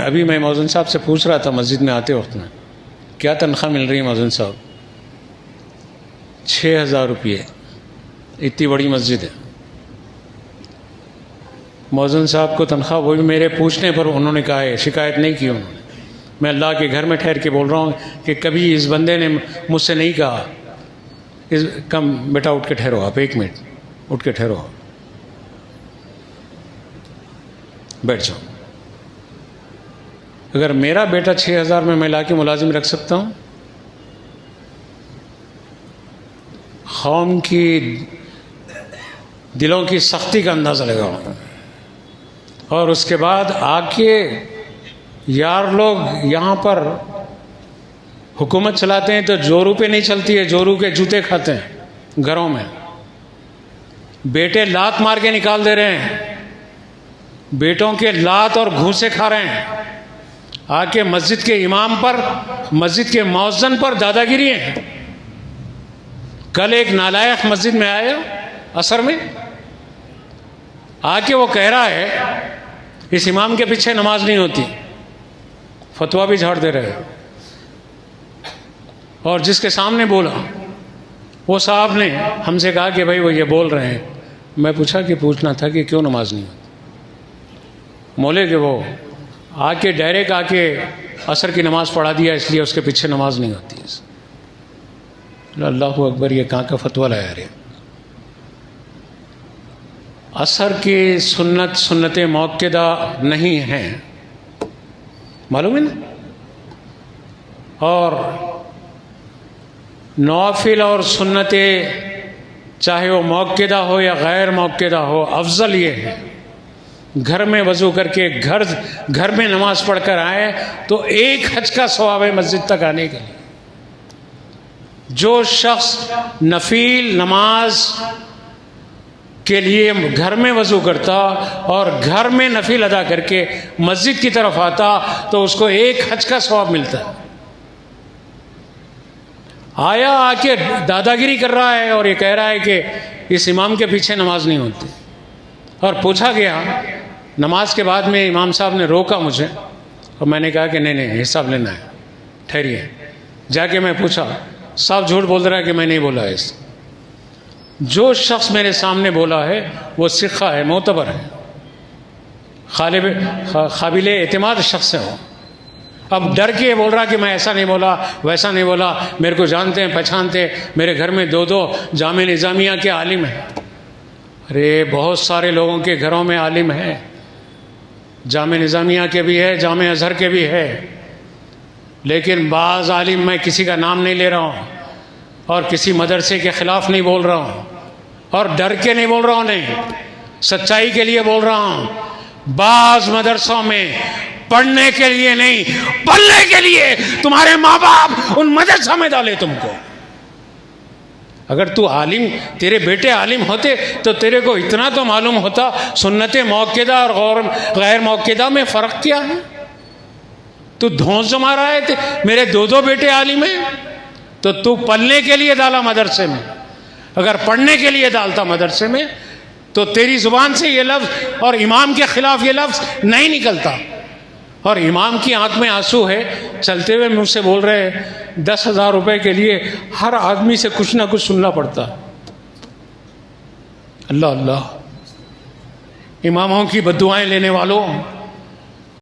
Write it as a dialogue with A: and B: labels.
A: ابھی میں مؤذن صاحب سے پوچھ رہا تھا مسجد میں آتے وقت میں، کیا تنخواہ مل رہی ہے مؤذن صاحب؟ 6,000 روپئے، اتنی بڑی مسجد ہے۔ مؤذن صاحب کو تنخواہ، وہ بھی میرے پوچھنے پر انہوں نے کہا ہے، شکایت نہیں کی انہوں نے۔ میں اللہ کے گھر میں ٹھہر کے بول رہا ہوں کہ کبھی اس بندے نے مجھ سے نہیں کہا کم بیٹا اٹھ کے ٹھہرو، آپ 1 منٹ اٹھ کے ٹھہرو، بیٹھ جاؤ۔ اگر میرا بیٹا 6,000 میں لا کے ملازم رکھ سکتا ہوں، قوم کی دلوں کی سختی کا اندازہ لگاؤں، اور اس کے بعد آ کے یار لوگ یہاں پر حکومت چلاتے ہیں تو جورو پہ نہیں چلتی ہے، جورو کے جوتے کھاتے ہیں گھروں میں، بیٹے لات مار کے نکال دے رہے ہیں، بیٹوں کے لات اور گھوسے کھا رہے ہیں، آ کے مسجد کے امام پر، مسجد کے مؤذن پر دادا گیری ہے۔ کل ایک نالائق مسجد میں آیا عصر میں، آ کے وہ کہہ رہا ہے اس امام کے پیچھے نماز نہیں ہوتی، فتویٰ بھی جھاڑ دے رہے ہیں۔ اور جس کے سامنے بولا وہ صاحب نے ہم سے کہا کہ بھائی وہ یہ بول رہے ہیں۔ میں پوچھا کہ پوچھنا تھا کہ کیوں نماز نہیں ہوتی؟ مولے کہ وہ آ کے ڈائریکٹ آ کے عصر کی نماز پڑھا دیا، اس لیے اس کے پیچھے نماز نہیں ہوتی۔ اللہ اکبر، یہ کہاں کا فتویٰ لایا رہے؟ عصر کی سنت موقدہ نہیں ہیں، معلوم ہے نا؟ اور نوافل اور سنتیں چاہے وہ موقدہ ہو یا غیر موقدہ ہو، افضل یہ ہے گھر میں وضو کر کے گھر میں نماز پڑھ کر آئے تو 1 حج کا ثواب ہے مسجد تک آنے کے لیے۔ جو شخص نفل نماز کے لیے گھر میں وضو کرتا اور گھر میں نفل ادا کر کے مسجد کی طرف آتا تو اس کو 1 حج کا ثواب ملتا ہے۔ آیا آ کے دادا گیری کر رہا ہے اور یہ کہہ رہا ہے کہ اس امام کے پیچھے نماز نہیں ہوتی۔ اور پوچھا گیا نماز کے بعد میں، امام صاحب نے روکا مجھے اور میں نے کہا کہ نہیں حساب لینا ہے، ٹھہریے۔ جا کے میں پوچھا، صاحب جھوٹ بول رہا ہے کہ میں نہیں بولا ہے۔ جو شخص میرے سامنے بولا ہے وہ ثقہ ہے، معتبر ہے، قابل اعتماد شخص ہے وہ۔ اب ڈر کے بول رہا کہ میں ایسا نہیں بولا، ویسا نہیں بولا، میرے کو جانتے ہیں پہچانتے، میرے گھر میں 2 جامع نظامیہ کے عالم ہیں۔ ارے بہت سارے لوگوں کے گھروں میں عالم ہیں، جامع نظامیہ کے بھی ہے، جامع ازہر کے بھی ہے، لیکن بعض عالم، میں کسی کا نام نہیں لے رہا ہوں اور کسی مدرسے کے خلاف نہیں بول رہا ہوں اور ڈر کے نہیں بول رہا ہوں، نہیں، سچائی کے لیے بول رہا ہوں۔ بعض مدرسوں میں پڑھنے کے لیے نہیں، پڑھنے کے لیے تمہارے ماں باپ ان مدرسوں میں ڈالے تم کو۔ اگر تو عالم، تیرے بیٹے عالم ہوتے تو تیرے کو اتنا تو معلوم ہوتا سنت موقدہ اور غیر موقدہ میں فرق کیا ہے۔ تو دھونس جما رہا ہے میرے 2 بیٹے عالم ہیں، تو پڑھنے کے لیے ڈالا مدرسے میں۔ اگر پڑھنے کے لیے ڈالتا مدرسے میں تو تیری زبان سے یہ لفظ اور امام کے خلاف یہ لفظ نہیں نکلتا۔ اور امام کی آنکھ میں آنسو ہے، چلتے ہوئے مجھ سے بول رہے ہیں 10,000 روپے کے لیے ہر آدمی سے کچھ نہ کچھ سننا پڑتا۔ اللہ اللہ، اماموں کی بددعائیں لینے والوں،